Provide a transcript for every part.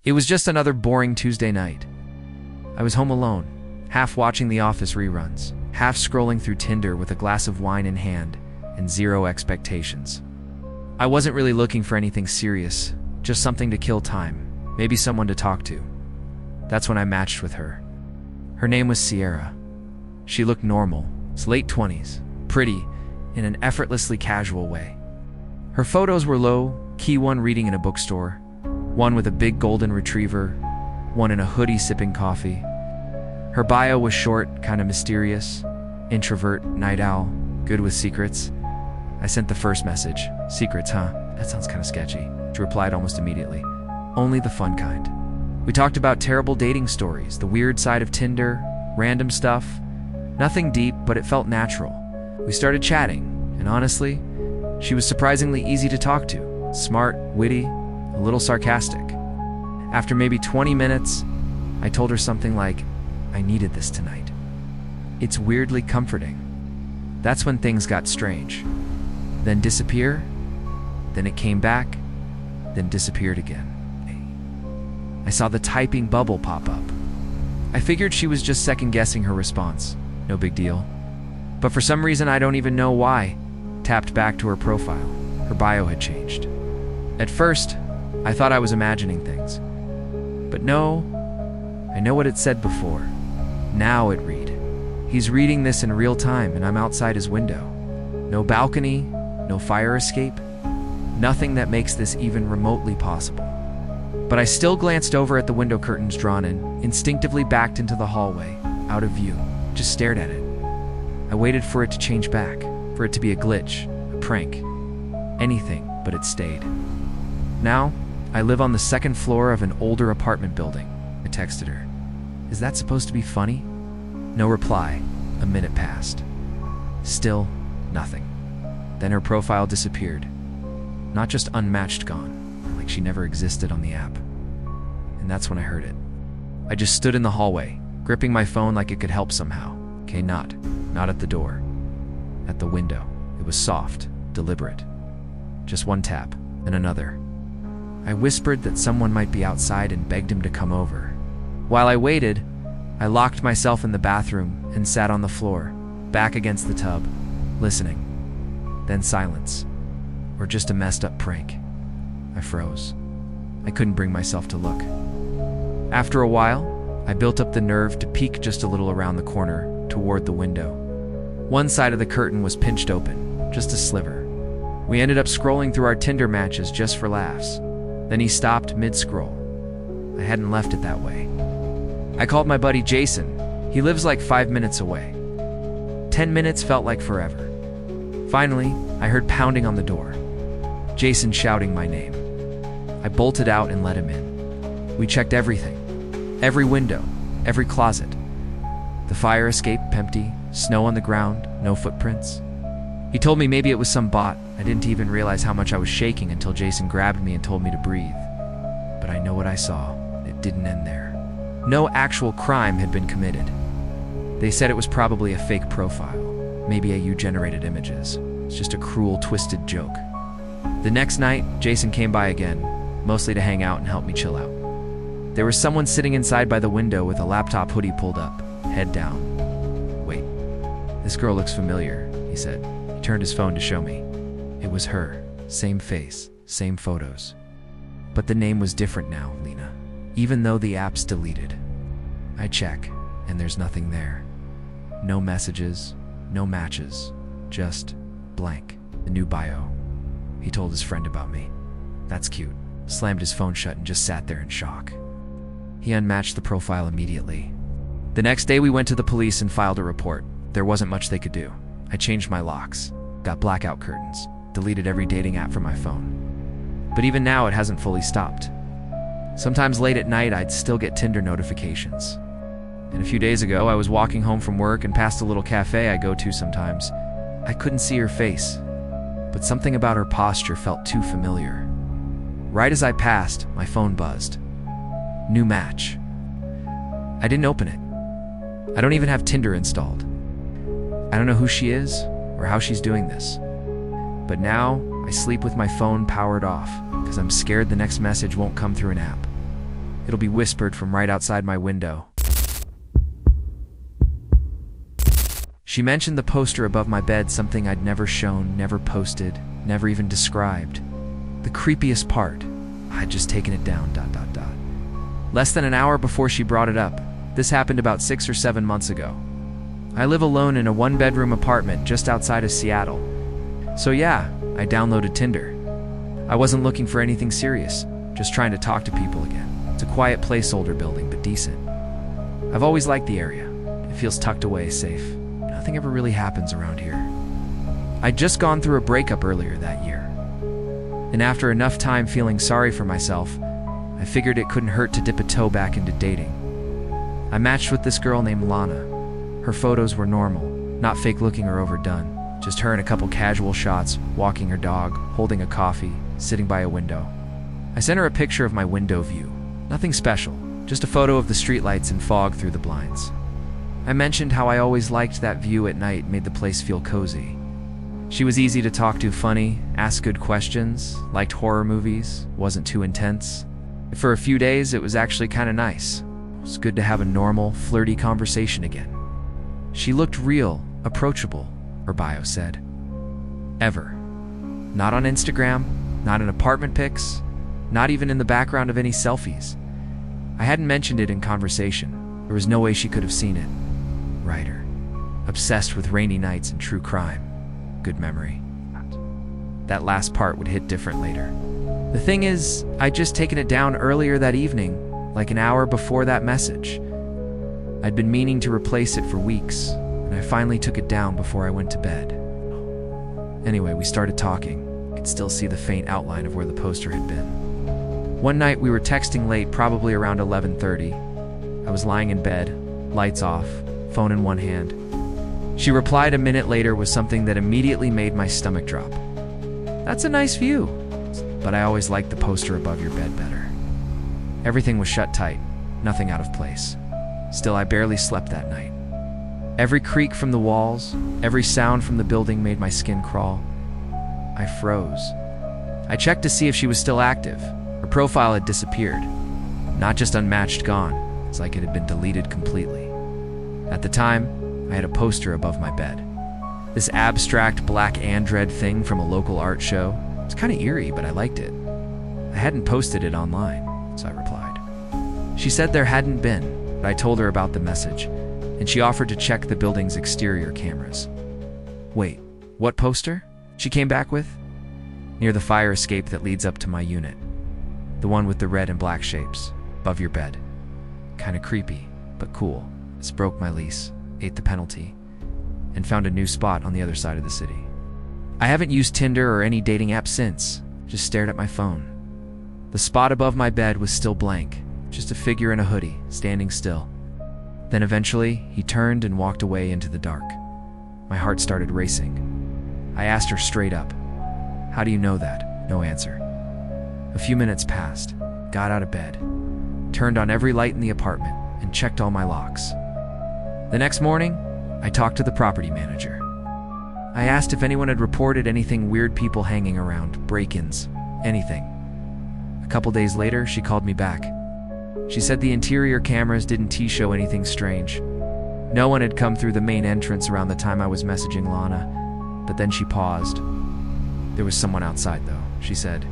It was just another boring Tuesday night. I was home alone, half watching The Office reruns, half scrolling through Tinder with a glass of wine in hand and zero expectations. I wasn't really looking for anything serious, just something to kill time, maybe someone to talk to. That's when I matched with her. Her name was Sierra. She looked normal, late 20s, pretty, in an effortlessly casual way. Her photos were low-key, one reading in a bookstore, one with a big golden retriever, one in a hoodie sipping coffee. Her bio was short, kind of mysterious, introvert, night owl, good with secrets. I sent the first message. Secrets, huh? That sounds kind of sketchy. She replied almost immediately. Only the fun kind. We talked about terrible dating stories, the weird side of Tinder, random stuff. Nothing deep, but it felt natural. We started chatting, and honestly, she was surprisingly easy to talk to. Smart, witty, a little sarcastic. After maybe 20 minutes, I told her something like, I needed this tonight. It's weirdly comforting. That's when things got strange. Then disappear, then it came back, then disappeared again. I saw the typing bubble pop up. I figured she was just second-guessing her response. No big deal. But for some reason I don't even know why, tapped back to her profile. Her bio had changed. At first, I thought I was imagining things. But no, I know what it said before. Now it read, he's reading this in real time and I'm outside his window. No balcony, no fire escape, nothing that makes this even remotely possible. But I still glanced over at the window curtains drawn in, instinctively backed into the hallway, out of view, just stared at it. I waited for it to change back, for it to be a glitch, a prank, anything, but it stayed. Now, I live on the second floor of an older apartment building. I texted her. Is that supposed to be funny? No reply. A minute passed. Still, nothing. Then her profile disappeared. Not just unmatched gone, like she never existed on the app. And that's when I heard it. I just stood in the hallway, gripping my phone like it could help somehow. Okay, not at the door. At the window. It was soft, deliberate. Just one tap, and another. I whispered that someone might be outside and begged him to come over. While I waited, I locked myself in the bathroom and sat on the floor, back against the tub, listening. Then silence. Or just a messed up prank. I froze. I couldn't bring myself to look. After a while, I built up the nerve to peek just a little around the corner, toward the window. One side of the curtain was pinched open, just a sliver. We ended up scrolling through our Tinder matches just for laughs. Then he stopped mid-scroll. I hadn't left it that way. I called my buddy Jason. He lives like 5 minutes away. 10 minutes felt like forever. Finally, I heard pounding on the door. Jason shouting my name. I bolted out and let him in. We checked everything. Every window, every closet. The fire escape empty, snow on the ground, no footprints. He told me maybe it was some bot. I didn't even realize how much I was shaking until Jason grabbed me and told me to breathe. But I know what I saw. It didn't end there. No actual crime had been committed. They said it was probably a fake profile. Maybe AI-generated images. It's just a cruel, twisted joke. The next night, Jason came by again, mostly to hang out and help me chill out. There was someone sitting inside by the window with a laptop hoodie pulled up, head down. Wait, this girl looks familiar, he said. He turned his phone to show me. It was her. Same face, same photos. But the name was different now, Lena. Even though the app's deleted. I check, and there's nothing there. No messages, no matches, just blank. The new bio. He told his friend about me. That's cute. Slammed his phone shut and just sat there in shock. He unmatched the profile immediately. The next day we went to the police and filed a report. There wasn't much they could do. I changed my locks, got blackout curtains, deleted every dating app from my phone. But even now it hasn't fully stopped. Sometimes late at night I'd still get Tinder notifications. And a few days ago I was walking home from work and past a little cafe I go to sometimes. I couldn't see her face, but something about her posture felt too familiar. Right as I passed, my phone buzzed. New match. I didn't open it. I don't even have Tinder installed. I don't know who she is or how she's doing this. But now I sleep with my phone powered off because I'm scared the next message won't come through an app. It'll be whispered from right outside my window. She mentioned the poster above my bed, something I'd never shown, never posted, never even described. The creepiest part, I'd just taken it down, ... Less than an hour before she brought it up. This happened about 6 or 7 months ago. I live alone in a 1-bedroom apartment just outside of Seattle. So yeah, I downloaded Tinder. I wasn't looking for anything serious, just trying to talk to people again. It's a quiet placeholder building, but decent. I've always liked the area. It feels tucked away, safe. Nothing ever really happens around here. I'd just gone through a breakup earlier that year. And after enough time feeling sorry for myself, I figured it couldn't hurt to dip a toe back into dating. I matched with this girl named Lana. Her photos were normal, not fake looking or overdone. Just her in a couple casual shots, walking her dog, holding a coffee, sitting by a window. I sent her a picture of my window view. Nothing special, just a photo of the streetlights and fog through the blinds. I mentioned how I always liked that view at night, made the place feel cozy. She was easy to talk to, funny, asked good questions, liked horror movies, wasn't too intense. For a few days, it was actually kind of nice. It was good to have a normal, flirty conversation again. She looked real, approachable, her bio said. Ever. Not on Instagram, not in apartment pics, not even in the background of any selfies. I hadn't mentioned it in conversation. There was no way she could have seen it. Writer. Obsessed with rainy nights and true crime. Good memory. That last part would hit different later. The thing is, I'd just taken it down earlier that evening, like an hour before that message. I'd been meaning to replace it for weeks, and I finally took it down before I went to bed. Anyway, we started talking. I could still see the faint outline of where the poster had been. One night we were texting late, probably around 11:30. I was lying in bed, lights off, phone in one hand. She replied a minute later with something that immediately made my stomach drop. That's a nice view, but I always liked the poster above your bed better. Everything was shut tight, nothing out of place. Still, I barely slept that night. Every creak from the walls, every sound from the building made my skin crawl. I froze. I checked to see if she was still active. Her profile had disappeared. Not just unmatched, gone. It's like it had been deleted completely. At the time, I had a poster above my bed. This abstract black android thing from a local art show. It's kind of eerie, but I liked it. I hadn't posted it online, so I replied. She said there hadn't been, but I told her about the message, and she offered to check the building's exterior cameras. Wait, what poster? She came back with? Near the fire escape that leads up to my unit. The one with the red and black shapes, above your bed. Kinda creepy, but cool. This broke my lease, ate the penalty, and found a new spot on the other side of the city. I haven't used Tinder or any dating app since, just stared at my phone. The spot above my bed was still blank, just a figure in a hoodie, standing still. Then eventually, he turned and walked away into the dark. My heart started racing. I asked her straight up, "How do you know that?" No answer. A few minutes passed, got out of bed, turned on every light in the apartment, and checked all my locks. The next morning, I talked to the property manager. I asked if anyone had reported anything weird, people hanging around, break-ins, anything. A couple days later, she called me back. She said the interior cameras didn't show anything strange. No one had come through the main entrance around the time I was messaging Lana, but then she paused. There was someone outside, though, she said.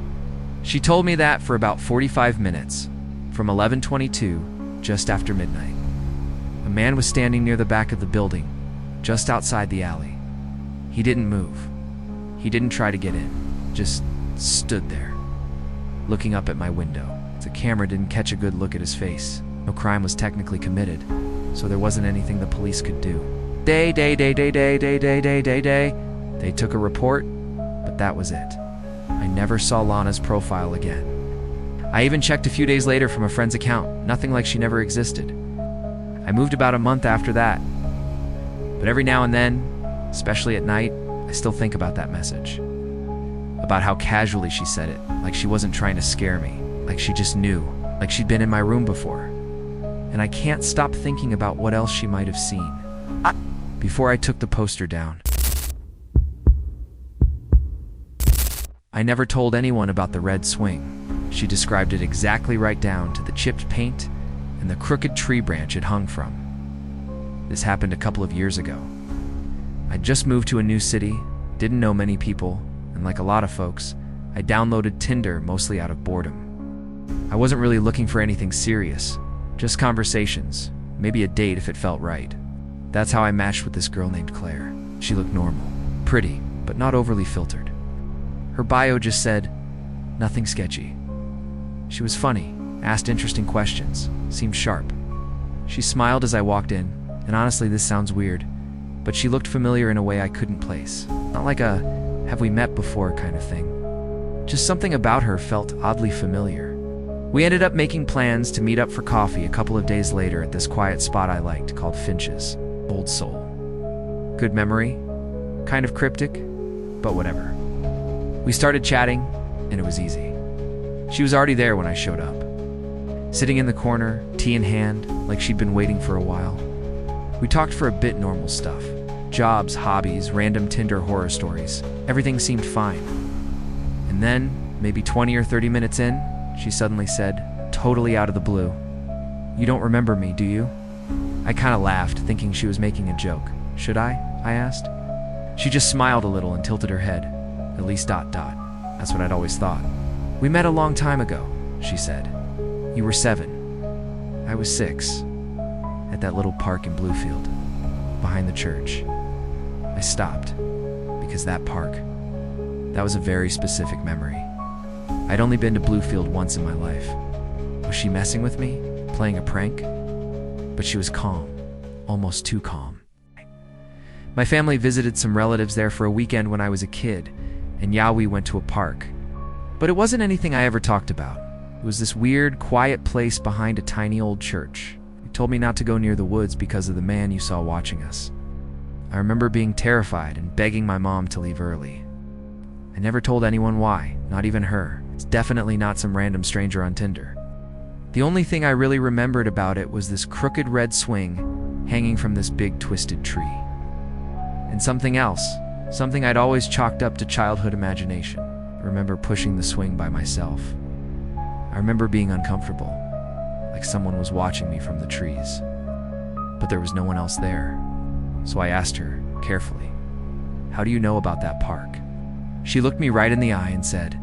She told me that for about 45 minutes, from 11:22, just after midnight. A man was standing near the back of the building, just outside the alley. He didn't move. He didn't try to get in, just stood there, looking up at my window. The camera didn't catch a good look at his face. No crime was technically committed, so there wasn't anything the police could do. They took a report, but that was it. I never saw Lana's profile again. I even checked a few days later from a friend's account, nothing like she never existed. I moved about a month after that. But every now and then, especially at night, I still think about that message. About how casually she said it, like she wasn't trying to scare me, like she just knew, like she'd been in my room before. And I can't stop thinking about what else she might have seen. Before I took the poster down. I never told anyone about the red swing. She described it exactly right down to the chipped paint and the crooked tree branch it hung from. This happened a couple of years ago. I'd just moved to a new city, didn't know many people, and like a lot of folks, I downloaded Tinder mostly out of boredom. I wasn't really looking for anything serious, just conversations, maybe a date if it felt right. That's how I matched with this girl named Claire. She looked normal, pretty, but not overly filtered. Her bio just said, "Nothing sketchy." She was funny, asked interesting questions, seemed sharp. She smiled as I walked in, and honestly this sounds weird, but she looked familiar in a way I couldn't place. Not like a "have we met before" kind of thing. Just something about her felt oddly familiar. We ended up making plans to meet up for coffee a couple of days later at this quiet spot I liked called Finch's. Old Soul. Good memory? Kind of cryptic, but whatever. We started chatting, and it was easy. She was already there when I showed up. Sitting in the corner, tea in hand, like she'd been waiting for a while. We talked for a bit normal stuff. Jobs, hobbies, random Tinder horror stories. Everything seemed fine. And then, maybe 20 or 30 minutes in, she suddenly said, totally out of the blue, "You don't remember me, do you?" I kind of laughed, thinking she was making a joke. "Should I?" I asked. She just smiled a little and tilted her head. At least ... That's what I'd always thought. "We met a long time ago," she said. "You were 7. I was 6. At that little park in Bluefield, behind the church." I stopped, because that park, that was a very specific memory. I'd only been to Bluefield once in my life. Was she messing with me? Playing a prank? But she was calm, almost too calm. My family visited some relatives there for a weekend when I was a kid, and yeah, we went to a park. But it wasn't anything I ever talked about. It was this weird, quiet place behind a tiny old church. He told me not to go near the woods because of the man you saw watching us. I remember being terrified and begging my mom to leave early. I never told anyone why, not even her. It's definitely not some random stranger on Tinder. The only thing I really remembered about it was this crooked red swing hanging from this big twisted tree. And something else, something I'd always chalked up to childhood imagination. I remember pushing the swing by myself. I remember being uncomfortable, like someone was watching me from the trees. But there was no one else there. So I asked her, carefully, "How do you know about that park?" She looked me right in the eye and said,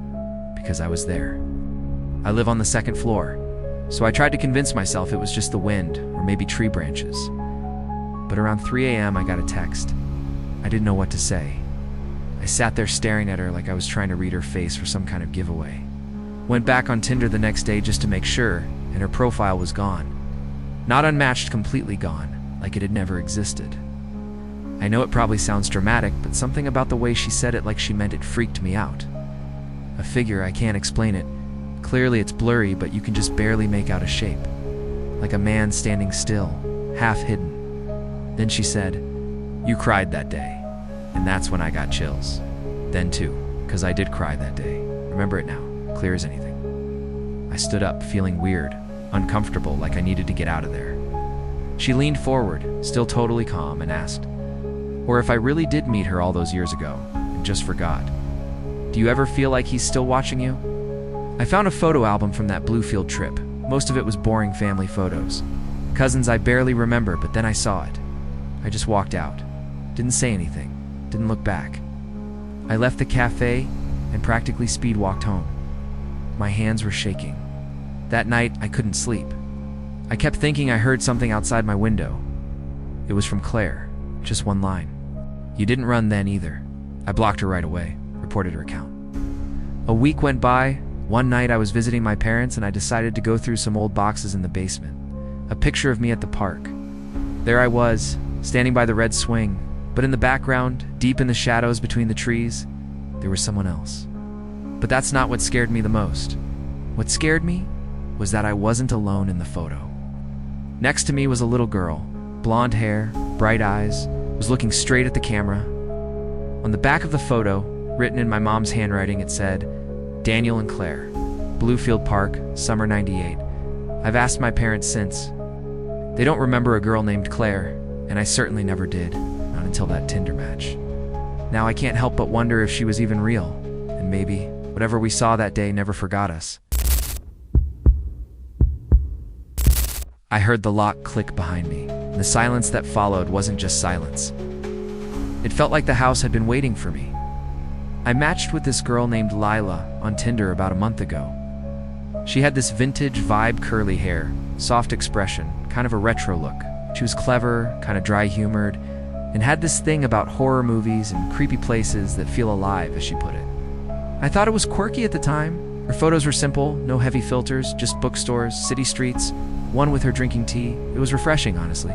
"Because I was there. I live on the 2nd floor." So I tried to convince myself it was just the wind, or maybe tree branches. But around 3 a.m. I got a text. I didn't know what to say. I sat there staring at her like I was trying to read her face for some kind of giveaway. Went back on Tinder the next day just to make sure, and her profile was gone. Not unmatched, completely gone, like it had never existed. I know it probably sounds dramatic, but something about the way she said it like she meant it freaked me out. A figure, I can't explain it. Clearly it's blurry, but you can just barely make out a shape. Like a man standing still, half hidden. Then she said, "You cried that day." And that's when I got chills. Then too, because I did cry that day. Remember it now, clear as anything. I stood up, feeling weird, uncomfortable, like I needed to get out of there. She leaned forward, still totally calm, and asked, "Or if I really did meet her all those years ago, and just forgot, do you ever feel like he's still watching you?" I found a photo album from that Bluefield trip. Most of it was boring family photos. Cousins I barely remember, but then I saw it. I just walked out. Didn't say anything. Didn't look back. I left the cafe and practically speed walked home. My hands were shaking. That night, I couldn't sleep. I kept thinking I heard something outside my window. It was from Claire. Just one line. "You didn't run then either." I blocked her right away, reported her account. A week went by. One night I was visiting my parents and I decided to go through some old boxes in the basement. A picture of me at the park. There I was, standing by the red swing, but in the background, deep in the shadows between the trees, there was someone else. But that's not what scared me the most. What scared me was that I wasn't alone in the photo. Next to me was a little girl, blonde hair, bright eyes, was looking straight at the camera. On the back of the photo, written in my mom's handwriting, it said, "Daniel and Claire, Bluefield Park, summer '98. I've asked my parents since. They don't remember a girl named Claire, and I certainly never did, not until that Tinder match. Now I can't help but wonder if she was even real, and maybe whatever we saw that day never forgot us." I heard the lock click behind me. The silence that followed wasn't just silence. It felt like the house had been waiting for me. I matched with this girl named Lila on Tinder about a month ago. She had this vintage vibe curly hair, soft expression, kind of a retro look. She was clever, kind of dry-humored, and had this thing about horror movies and creepy places that feel alive, as she put it. I thought it was quirky at the time. Her photos were simple, no heavy filters, just bookstores, city streets, one with her drinking tea. It was refreshing, honestly.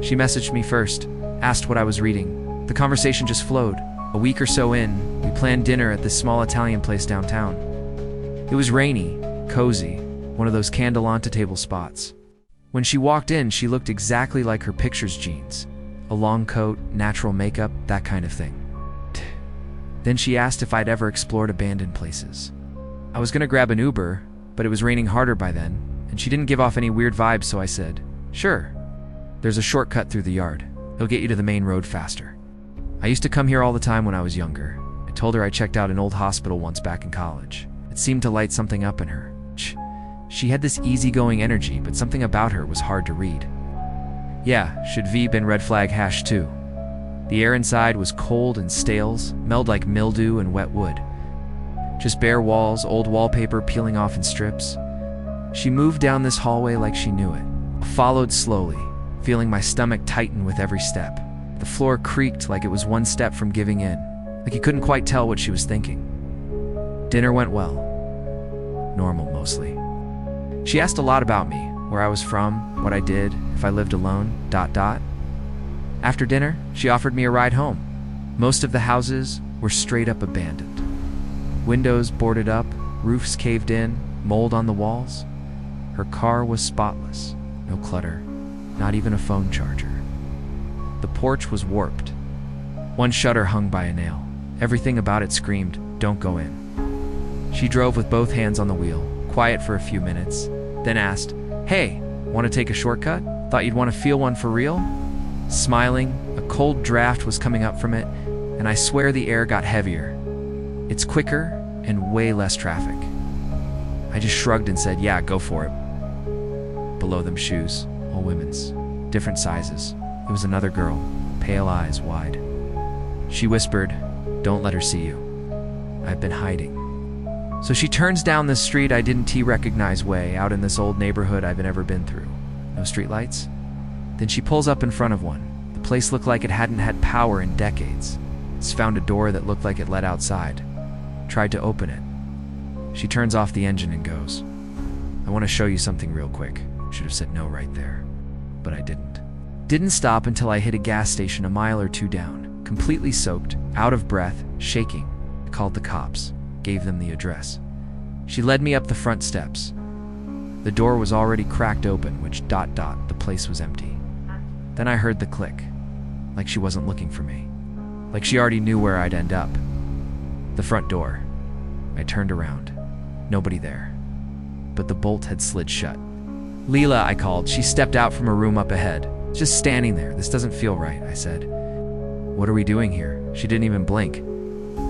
She messaged me first, asked what I was reading. The conversation just flowed. A week or so in, we planned dinner at this small Italian place downtown. It was rainy, cozy, one of those candle-on-to-table spots. When she walked in, she looked exactly like her pictures jeans. A long coat, natural makeup, that kind of thing. Then she asked if I'd ever explored abandoned places. I was gonna grab an Uber, but it was raining harder by then, and she didn't give off any weird vibes, so I said, "Sure. There's a shortcut through the yard. It'll get you to the main road faster." I used to come here all the time when I was younger. I told her I checked out an old hospital once back in college. It seemed to light something up in her. She had this easygoing energy, but something about her was hard to read. Yeah, should V been red flag #2. The air inside was cold and stale, smelled like mildew and wet wood. Just bare walls, old wallpaper peeling off in strips. She moved down this hallway like she knew it. I followed slowly, feeling my stomach tighten with every step. The floor creaked like it was one step from giving in, like you couldn't quite tell what she was thinking. Dinner went well. Normal, mostly. She asked a lot about me, where I was from, what I did, if I lived alone, ... After dinner, she offered me a ride home. Most of the houses were straight up abandoned. Windows boarded up, roofs caved in, mold on the walls. Her car was spotless, no clutter, not even a phone charger. The porch was warped. One shutter hung by a nail. Everything about it screamed, "Don't go in." She drove with both hands on the wheel, quiet for a few minutes, then asked, "Hey, want to take a shortcut? Thought you'd want to feel one for real?" Smiling, a cold draft was coming up from it, and I swear the air got heavier. It's quicker and way less traffic. I just shrugged and said, "Yeah, go for it." Below them, shoes, all women's, different sizes. It was another girl, pale eyes wide. She whispered, "Don't let her see you. I've been hiding." So she turns down this street I didn't recognize way out in this old neighborhood I've never been through. No streetlights? Then she pulls up in front of one. The place looked like it hadn't had power in decades. It's found a door that looked like it led outside. Tried to open it. She turns off the engine and goes, "I want to show you something real quick." Should have said no right there, but I didn't. Didn't stop until I hit a gas station a mile or two down, completely soaked, out of breath, shaking. I called the cops, gave them the address. She led me up the front steps. The door was already cracked open, which ... the place was empty. Then I heard the click, like she wasn't looking for me, like she already knew where I'd end up. The front door. I turned around. Nobody there. But the bolt had slid shut. "Leela," I called. She stepped out from a room up ahead. "Just standing there. This doesn't feel right," I said. "What are we doing here?" She didn't even blink.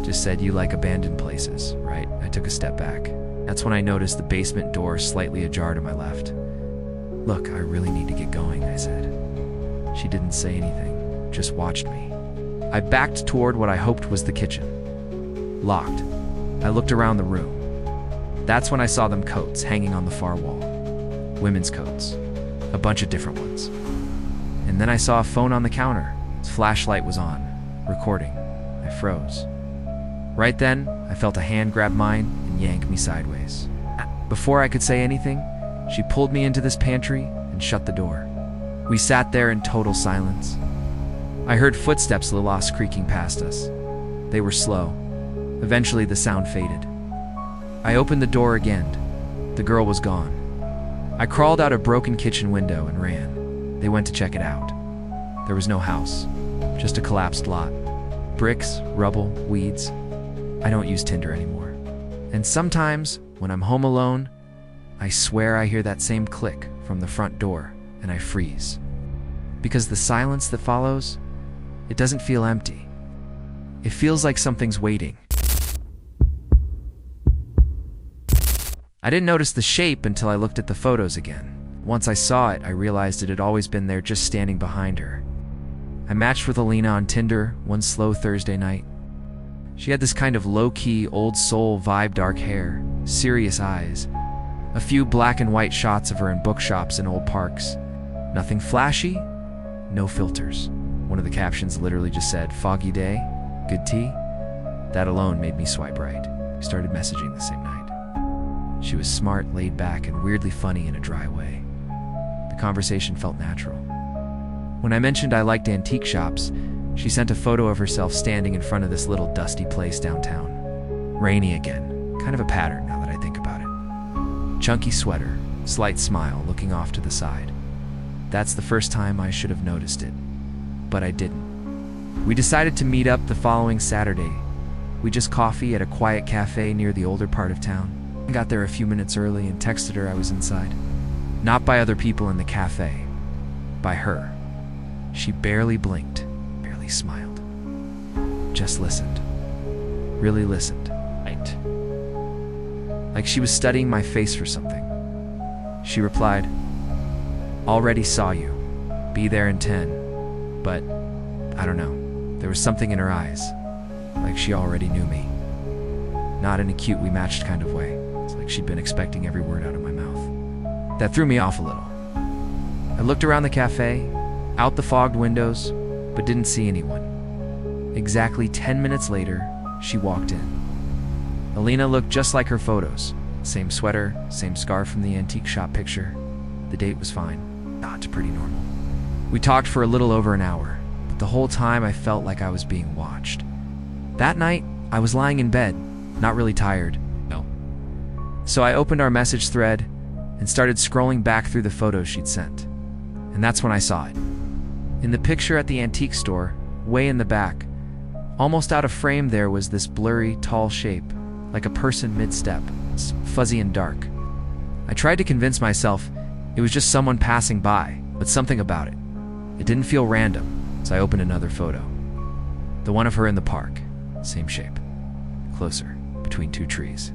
Just said, "You like abandoned places, right?" I took a step back. That's when I noticed the basement door slightly ajar to my left. "Look, I really need to get going," I said. She didn't say anything, just watched me. I backed toward what I hoped was the kitchen. Locked. I looked around the room. That's when I saw them coats hanging on the far wall. Women's coats. A bunch of different ones. And then I saw a phone on the counter. Its flashlight was on, recording. I froze. Right then, I felt a hand grab mine and yank me sideways. Before I could say anything, she pulled me into this pantry and shut the door. We sat there in total silence. I heard footsteps lost creaking past us. They were slow. Eventually the sound faded. I opened the door again. The girl was gone. I crawled out a broken kitchen window and ran. They went to check it out. There was no house, just a collapsed lot. Bricks, rubble, weeds. I don't use Tinder anymore. And sometimes, when I'm home alone, I swear I hear that same click from the front door and I freeze. Because the silence that follows, it doesn't feel empty. It feels like something's waiting. I didn't notice the shape until I looked at the photos again. Once I saw it, I realized it had always been there, just standing behind her. I matched with Alina on Tinder one slow Thursday night. She had this kind of low-key, old soul vibe, dark hair, serious eyes, a few black and white shots of her in bookshops and old parks. Nothing flashy, no filters. One of the captions literally just said, "Foggy day, good tea?" That alone made me swipe right. We started messaging the same night. She was smart, laid back, and weirdly funny in a dry way. The conversation felt natural. When I mentioned I liked antique shops, she sent a photo of herself standing in front of this little dusty place downtown. Rainy again, kind of a pattern now that I think about it. Chunky sweater, slight smile, looking off to the side. That's the first time I should have noticed it, but I didn't. We decided to meet up the following Saturday. We just coffee at a quiet cafe near the older part of town. I got there a few minutes early and texted her I was inside. Not by other people in the cafe, by her. She barely blinked, barely smiled. Just listened. Really listened. Right. Like she was studying my face for something. She replied, "Already saw you. Be there in 10. But, I don't know. There was something in her eyes. Like she already knew me. Not in a cute we matched kind of way. It's like she'd been expecting every word out of my mouth. That threw me off a little. I looked around the cafe, out the fogged windows, but didn't see anyone. Exactly 10 minutes later, she walked in. Alina looked just like her photos. Same sweater, same scarf from the antique shop picture. The date was fine. Not pretty normal. We talked for a little over an hour, but the whole time I felt like I was being watched. That night, I was lying in bed, not really tired. No. So I opened our message thread and started scrolling back through the photos she'd sent. And that's when I saw it. In the picture at the antique store, way in the back, almost out of frame, there was this blurry, tall shape, like a person mid-step, fuzzy and dark. I tried to convince myself it was just someone passing by, but something about it. It didn't feel random, so I opened another photo. The one of her in the park, same shape, closer, between two trees.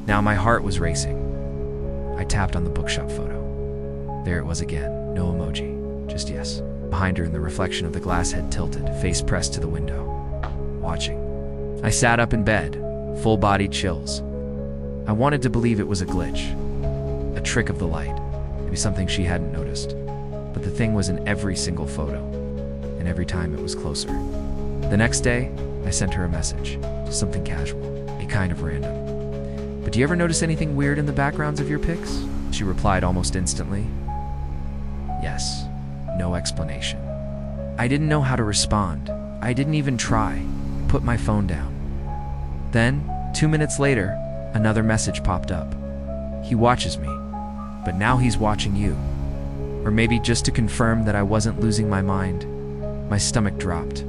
Now my heart was racing. I tapped on the bookshop photo. There it was again, no emoji, just yes. Behind her, in the reflection of the glass, head tilted, face pressed to the window, watching. I sat up in bed, full-bodied chills. I wanted to believe it was a glitch, a trick of the light, maybe something she hadn't noticed. But the thing was in every single photo, and every time it was closer. The next day, I sent her a message, just something casual, a kind of random. "But do you ever notice anything weird in the backgrounds of your pics?" She replied almost instantly. Yes. No explanation. I didn't know how to respond. I didn't even try. Put my phone down. Then, 2 minutes later, another message popped up. "He watches me, but now he's watching you." Or maybe just to confirm that I wasn't losing my mind. My stomach dropped.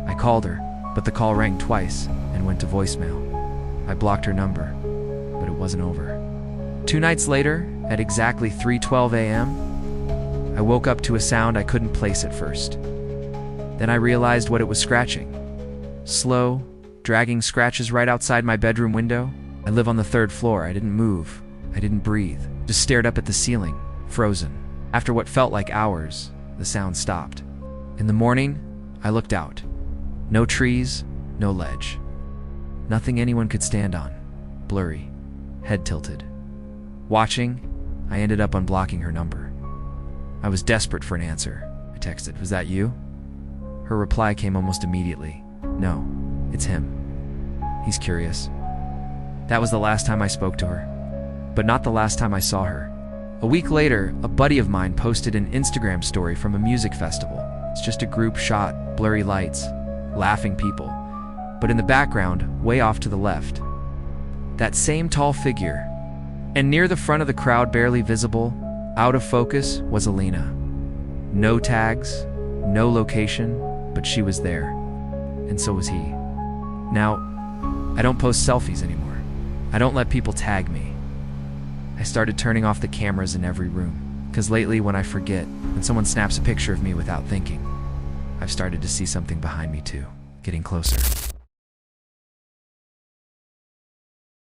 I called her, but the call rang twice and went to voicemail. I blocked her number, but it wasn't over. 2 nights later, at exactly 3:12 a.m., I woke up to a sound I couldn't place at first. Then I realized what it was scratching. Slow, dragging scratches right outside my bedroom window. I live on the 3rd floor. I didn't move. I didn't breathe. Just stared up at the ceiling, frozen. After what felt like hours, the sound stopped. In the morning, I looked out. No trees, no ledge. Nothing anyone could stand on. Blurry, head tilted. Watching, I ended up unblocking her number. I was desperate for an answer. I texted, "Was that you?" Her reply came almost immediately. "No, it's him. He's curious." That was the last time I spoke to her, but not the last time I saw her. A week later, a buddy of mine posted an Instagram story from a music festival. It's just a group shot, blurry lights, laughing people, but in the background, way off to the left, that same tall figure. And near the front of the crowd, barely visible, out of focus, was Alina. No tags, no location, but she was there. And so was he. Now, I don't post selfies anymore. I don't let people tag me. I started turning off the cameras in every room, because lately when I forget, when someone snaps a picture of me without thinking, I've started to see something behind me too, getting closer.